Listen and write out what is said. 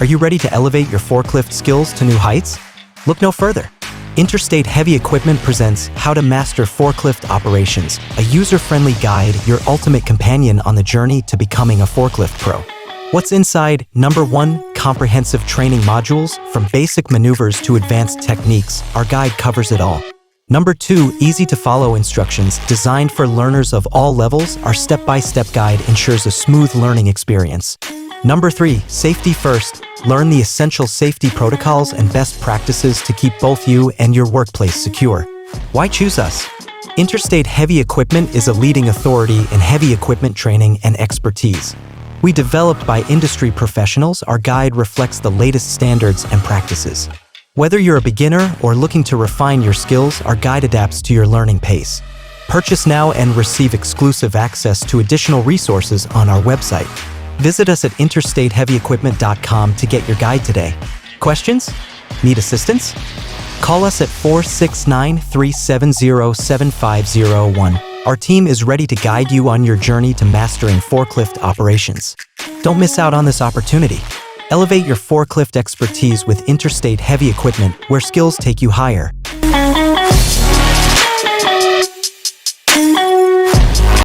Are you ready to elevate your forklift skills to new heights? Look no further. Interstate Heavy Equipment presents How to Master Forklift Operations, a user-friendly guide, your ultimate companion on the journey to becoming a forklift pro. What's inside? Number 1, comprehensive training modules. From basic maneuvers to advanced techniques, our guide covers it all. Number 2, easy-to-follow instructions. Designed for learners of all levels, our step-by-step guide ensures a smooth learning experience. Number 3, safety first. Learn the essential safety protocols and best practices to keep both you and your workplace secure. Why choose us? Interstate Heavy Equipment is a leading authority in heavy equipment training and expertise. We developed by industry professionals, our guide reflects the latest standards and practices. Whether you're a beginner or looking to refine your skills, our guide adapts to your learning pace. Purchase now and receive exclusive access to additional resources on our website. Visit us at interstateheavyequipment.com to get your guide today. Questions? Need assistance? Call us at 469-370-7501. Our team is ready to guide you on your journey to mastering forklift operations. Don't miss out on this opportunity. Elevate your forklift expertise with Interstate Heavy Equipment, where skills take you higher.